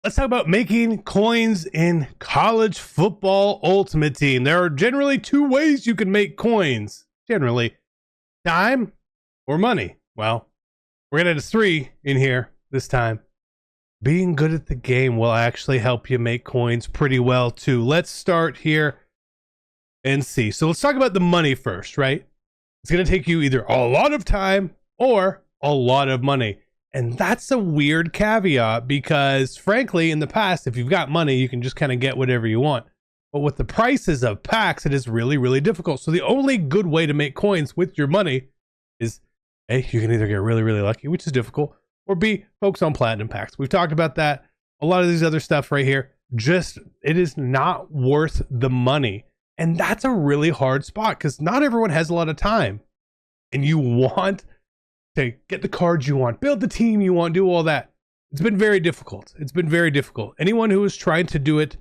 Let's talk about making coins in college football ultimate team. There are generally two ways you can make coins. Generally, time or money. Well, we're gonna do three in here this time. Being good at the game will actually help you make coins pretty well too. Let's start here and see. So let's talk about the money first, right? It's gonna take you either a lot of time or a lot of money. And that's a weird caveat because, frankly, in the past, if you've got money, you can just kind of get whatever you want. But with the prices of packs, it is really, really difficult. So the only good way to make coins with your money is, A, you can either get really, really lucky, which is difficult, or B, focus on platinum packs. We've talked about that. A lot of these other stuff right here, it is not worth the money. And that's a really hard spot because not everyone has a lot of time. And you want to get the cards you want, build the team you want, do all that. It's been very difficult. It's been very difficult. Anyone who is trying to do it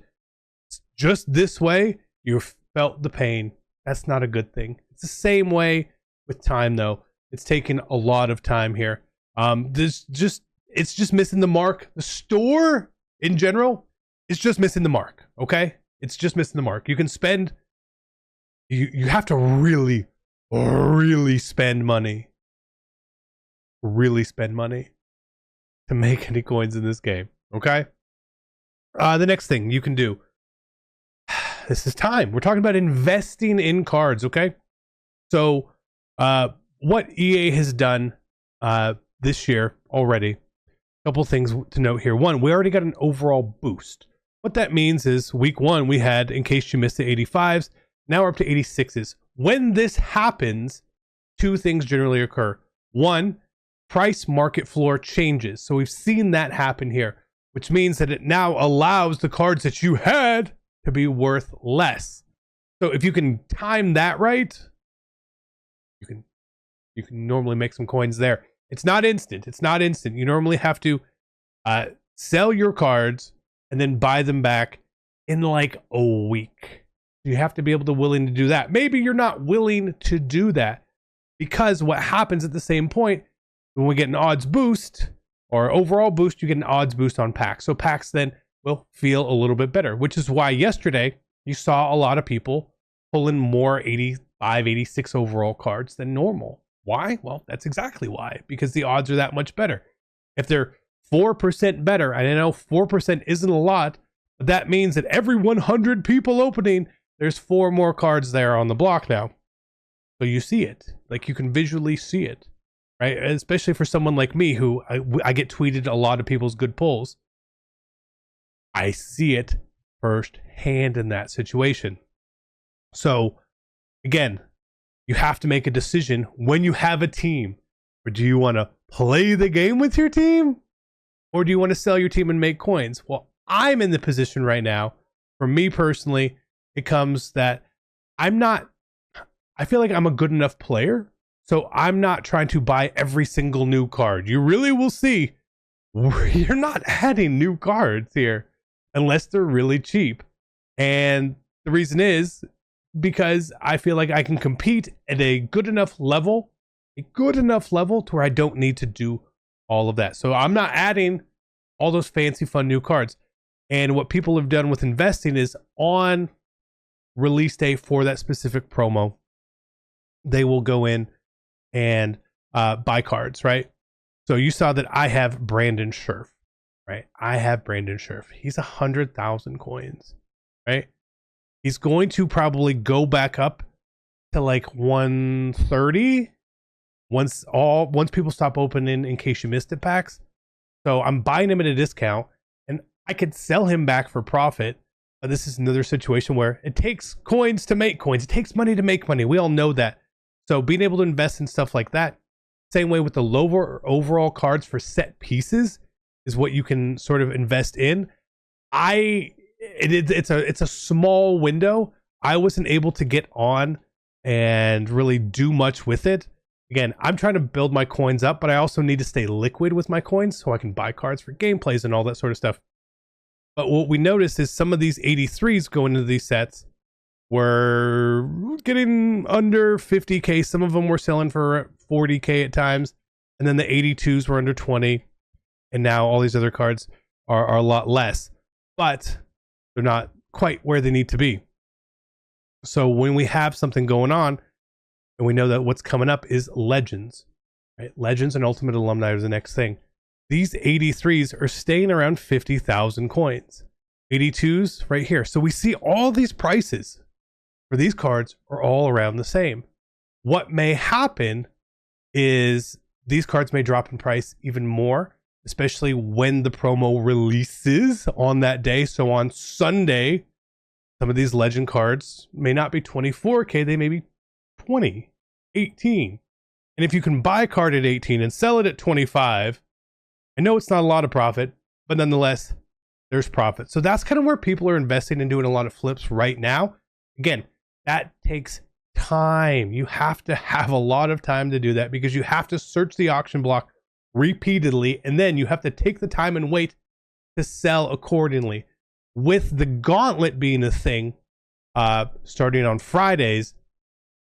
just this way, you've felt the pain. That's not a good thing. It's the same way with time, though. It's taken a lot of time here. It's just missing the mark. The store in general is just missing the mark. Okay, it's just missing the mark. You can spend. You have to really, really spend money. Really spend money to make any coins in this game. Okay. The next thing you can do. This is time. We're talking about investing in cards. Okay. So, what EA has done this year already. A couple things to note here. One, we already got an overall boost. What that means is week one we had, in case you missed the 85s, now we're up to 86s. When this happens, two things generally occur. One, price market floor changes. So we've seen that happen here, which means that it now allows the cards that you had to be worth less. So if you can time that right, you can normally make some coins there. It's not instant. It's not instant. You normally have to sell your cards and then buy them back in like a week. You have to be able to willing to do that. Maybe you're not willing to do that because what happens at the same point, when we get an odds boost or overall boost, you get an odds boost on packs. So packs then will feel a little bit better, which is why yesterday you saw a lot of people pulling more 85, 86 overall cards than normal. Why? Well, that's exactly why, because the odds are that much better. If they're 4% better, and I know 4% isn't a lot, but that means that every 100 people opening, there's 4 more cards there on the block now. So you see it, like you can visually see it. Right, especially for someone like me who I get tweeted a lot of people's good pulls. I see it firsthand in that situation. So again, you have to make a decision when you have a team. Or do you want to play the game with your team? Or do you want to sell your team and make coins? Well, I'm in the position right now. For me personally, it comes that I feel like I'm a good enough player. So I'm not trying to buy every single new card. You really will see you're not adding new cards here unless they're really cheap. And the reason is because I feel like I can compete at a good enough level to where I don't need to do all of that. So I'm not adding all those fancy fun new cards. And what people have done with investing is on release day for that specific promo, they will go in and buy cards, right? So you saw that I have Brandon Scherf, right? I have Brandon Scherf. He's 100,000 coins, right? He's going to probably go back up to like 130 once people stop opening in case you missed it packs. So I'm buying him at a discount and I could sell him back for profit. This is another situation where it takes coins to make coins. It takes money to make money. We all know that. So being able to invest in stuff like that, same way with the lower overall cards for set pieces, is what you can sort of invest in. It's a small window. I wasn't able to get on and really do much with it. Again, I'm trying to build my coins up, but I also need to stay liquid with my coins so I can buy cards for gameplays and all that sort of stuff. But what we noticed is some of these 83s going into these sets were getting under 50k. Some of them were selling for 40k at times, and then the 82s were under 20, and now all these other cards are a lot less, but they're not quite where they need to be. So when we have something going on, and we know that what's coming up is Legends, right? Legends and Ultimate Alumni is the next thing. These 83s are staying around 50,000 coins. 82s right here. So we see all these prices for these cards are all around the same. What may happen is these cards may drop in price even more, especially when the promo releases on that day. So on Sunday, some of these legend cards may not be 24K, they may be 20, 18. And if you can buy a card at 18 and sell it at 25, I know it's not a lot of profit, but nonetheless, there's profit. So that's kind of where people are investing and doing a lot of flips right now. Again, that takes time. You have to have a lot of time to do that because you have to search the auction block repeatedly, and then you have to take the time and wait to sell accordingly. With the gauntlet being a thing, starting on Fridays,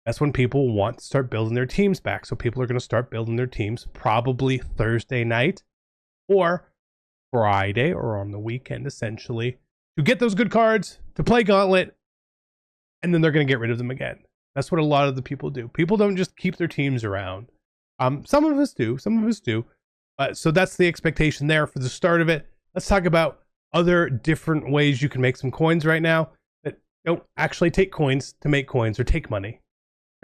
that's when people want to start building their teams back. So people are going to start building their teams probably Thursday night or Friday or on the weekend, essentially, to get those good cards, to play gauntlet, and then they're going to get rid of them again. That's what a lot of the people do. People don't just keep their teams around. Some of us do. So that's the expectation there for the start of it. Let's talk about other different ways you can make some coins right now that don't actually take coins to make coins or take money.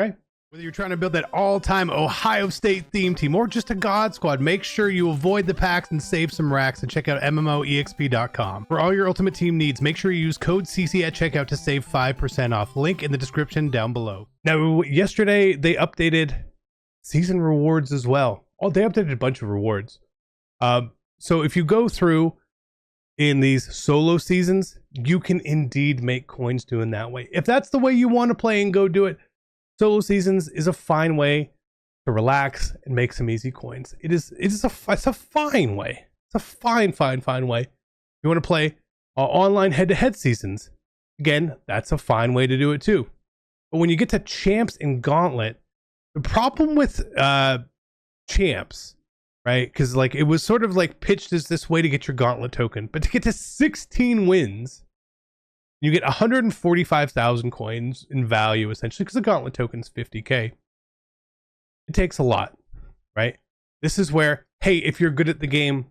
Okay? Whether you're trying to build that all-time Ohio State theme team or just a God Squad, make sure you avoid the packs and save some racks and check out MMOEXP.com. For all your Ultimate Team needs, make sure you use code CC at checkout to save 5% off. Link in the description down below. Now, yesterday they updated season rewards as well. Oh, they updated a bunch of rewards. So if you go through in these solo seasons, you can indeed make coins doing that way. If that's the way you want to play and go do it, solo seasons is a fine way to relax and make some easy coins. It's a fine way. It's a fine way. You want to play online head-to-head seasons, again, that's a fine way to do it too. But when you get to champs and gauntlet, the problem with champs, right? Because like it was sort of like pitched as this way to get your gauntlet token, but to get to 16 wins, you get 145,000 coins in value, essentially, because the gauntlet token's 50K. It takes a lot, right? This is where, hey, if you're good at the game,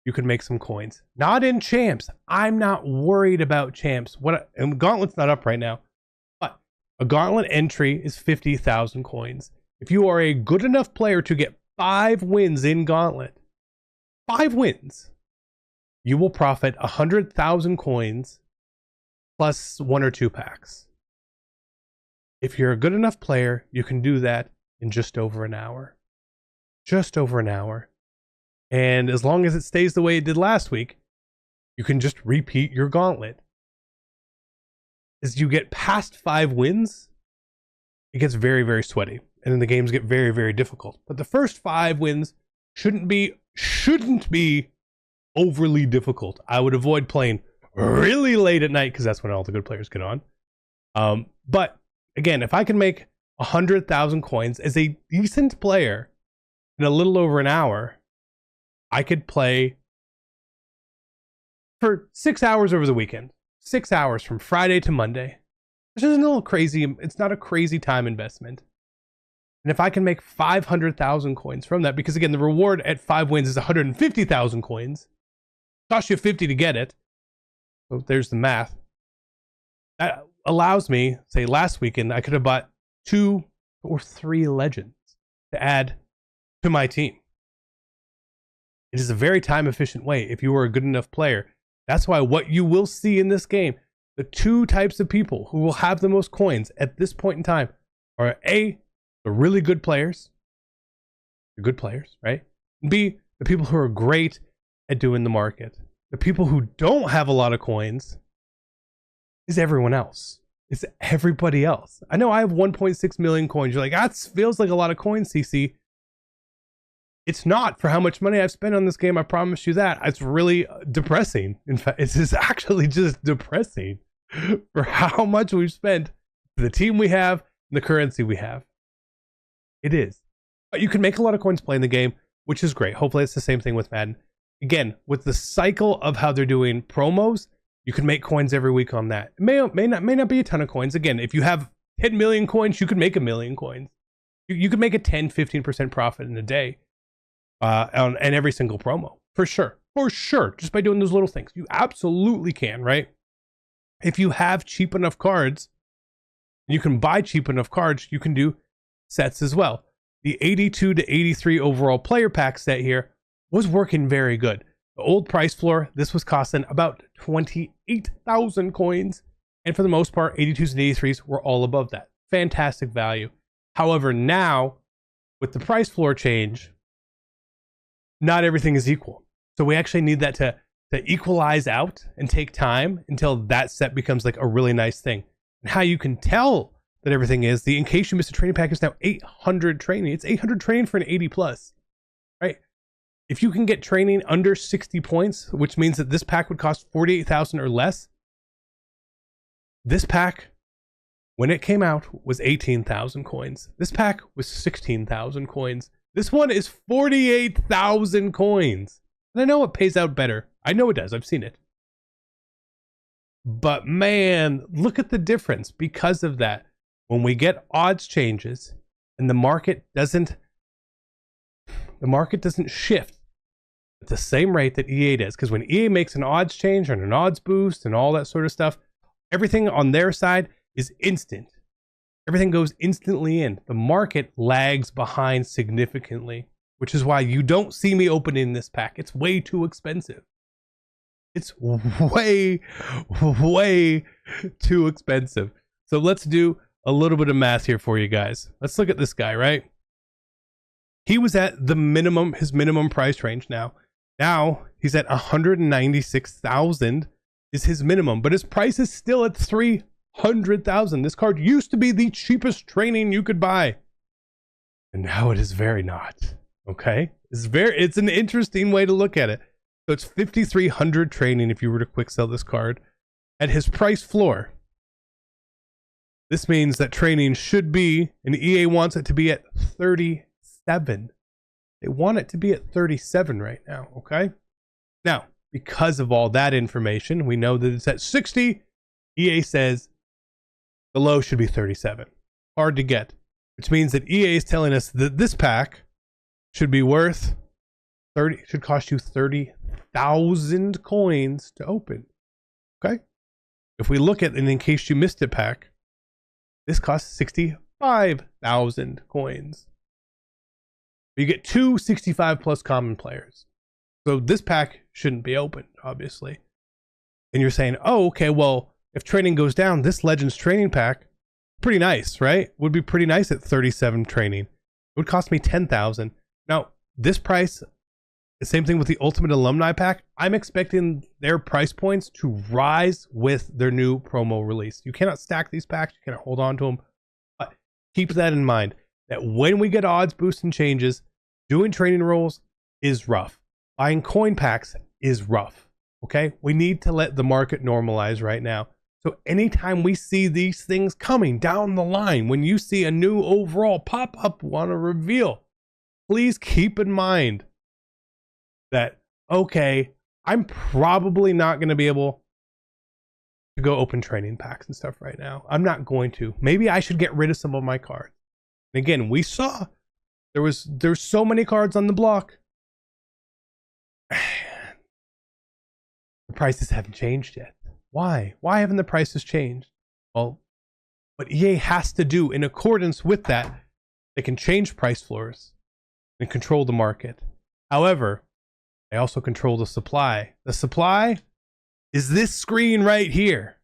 you can make some coins. Not in champs. I'm not worried about champs. And gauntlet's not up right now, but a gauntlet entry is 50,000 coins. If you are a good enough player to get 5 wins in gauntlet, 5 wins, you will profit 100,000 coins plus 1 or 2 packs. If you're a good enough player, you can do that in just over an hour. Just over an hour. And as long as it stays the way it did last week, you can just repeat your gauntlet. As you get past 5 wins, it gets very, very sweaty. And then the games get very, very difficult. But the first 5 wins shouldn't be overly difficult. I would avoid playing really late at night because that's when all the good players get on. But again, if I can make 100,000 coins as a decent player in a little over an hour, I could play for 6 hours over the weekend. 6 hours from Friday to Monday, which is a little crazy. It's not a crazy time investment. And if I can make 500,000 coins from that, because again, the reward at 5 wins is 150,000 coins. Cost you 50 to get it. So there's the math. That allows me, say last weekend, I could have bought 2 or 3 legends to add to my team. It is a very time efficient way if you are a good enough player. That's why what you will see in this game, the 2 types of people who will have the most coins at this point in time are A, the really good players, the good players, right? And B, the people who are great at doing the market. The people who don't have a lot of coins is everyone else. It's everybody else. I know I have 1.6 million coins. You're like, that feels like a lot of coins, CC. It's not for how much money I've spent on this game. I promise you that. It's really depressing. In fact, it's actually just depressing for how much we've spent, the team we have, and the currency we have. It is. But you can make a lot of coins playing the game, which is great. Hopefully it's the same thing with Madden. again, with the cycle of how they're doing promos, you can make coins every week on that. It may not be a ton of coins. Again, if you have 10 million coins, you could make 1 million coins. You could make a 10-15% profit in a day on every single promo, for sure, just by doing those little things. You absolutely can, right? If you have cheap enough cards, you can buy cheap enough cards, you can do sets as well. The 82 to 83 overall player pack set here was working very good. The old price floor, this was costing about 28,000 coins. And for the most part, 82s and 83s were all above that. Fantastic value. However, now, with the price floor change, not everything is equal. So we actually need that to equalize out and take time until that set becomes like a really nice thing. And how you can tell that everything is, in case you missed a training pack, is now 800 training. It's 800 training for an 80 plus, right? If you can get training under 60 points, which means that this pack would cost 48,000 or less, this pack, when it came out, was 18,000 coins. This pack was 16,000 coins. This one is 48,000 coins. And I know it pays out better. I know it does. I've seen it. But man, look at the difference because of that. When we get odds changes and the market doesn't shift at the same rate that EA does, because when EA makes an odds change and an odds boost and all that sort of stuff, everything on their side is instant. Everything goes instantly in. The market lags behind significantly, which is why you don't see me opening this pack. It's way too expensive. It's way, way too expensive. So let's do a little bit of math here for you guys. Let's look at this guy, right? He was at the minimum, his minimum price range now. Now he's at 196,000 is his minimum, but his price is still at 300,000. This card used to be the cheapest training you could buy, and now it is very not. Okay, it's an interesting way to look at it. So it's 5,300 training if you were to quick sell this card at his price floor. This means that training should be, and EA wants it to be at 37. They want it to be at 37 right now, okay? Now, because of all that information, we know that it's at 60. EA says the low should be 37. Hard to get, which means that EA is telling us that this pack should be worth should cost you 30,000 coins to open. Okay? If we look at an in case you missed it pack, this costs 65,000 coins. You get two 65 plus common players. So this pack shouldn't be opened, obviously. And you're saying, oh, okay, well, if training goes down, this Legends training pack, pretty nice, right? Would be pretty nice at 37 training. It would cost me 10,000. Now, this price, the same thing with the Ultimate Alumni pack. I'm expecting their price points to rise with their new promo release. You cannot stack these packs. You cannot hold on to them. But keep that in mind, that when we get odds boosts and changes, doing training rolls is rough. Buying coin packs is rough. Okay? We need to let the market normalize right now. So anytime we see these things coming down the line, when you see a new overall pop-up want to reveal, please keep in mind that, okay, I'm probably not going to be able to go open training packs and stuff right now. I'm not going to. Maybe I should get rid of some of my cards. And again, we saw there's so many cards on the block. The prices haven't changed yet. Why? Why haven't the prices changed? Well, what EA has to do in accordance with that, they can change price floors and control the market. However, they also control the supply. The supply is this screen right here.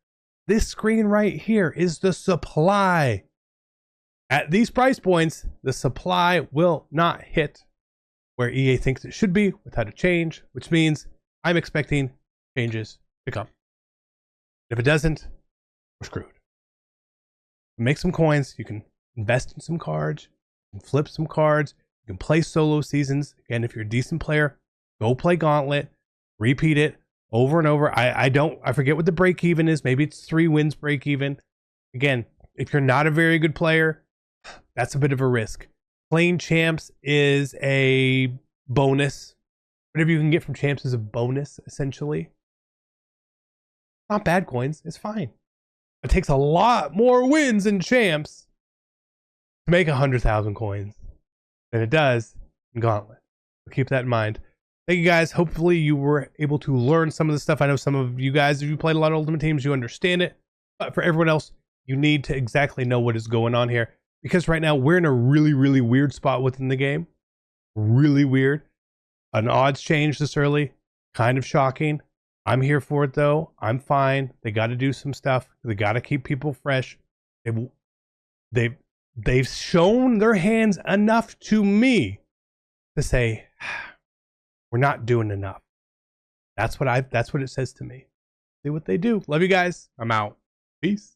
This screen right here is the supply. At these price points, the supply will not hit where EA thinks it should be without a change, which means I'm expecting changes to come. If it doesn't, we're screwed. Make some coins. You can invest in some cards. You can flip some cards. You can play solo seasons. Again, if you're a decent player, go play Gauntlet. Repeat it over and over. I forget what the break even is. Maybe it's 3 wins break even. Again, if you're not a very good player, that's a bit of a risk. Playing champs is a bonus, Whatever you can get from champs is a bonus, essentially. Not bad coins. It's fine. It takes a lot more wins in champs to make 100,000 coins than it does in Gauntlet. So keep that in mind. Thank you guys. Hopefully you were able to learn some of the stuff. I know some of you guys, if you played a lot of Ultimate Teams, you understand it. But for everyone else, you need to exactly know what is going on here. Because right now we're in a really, really weird spot within the game. Really weird. An odds change this early. Kind of shocking. I'm here for it though. I'm fine. They got to do some stuff. They got to keep people fresh. They've shown their hands enough to me to say we're not doing enough. That's what it says to me. See what they do. Love you guys. I'm out. Peace.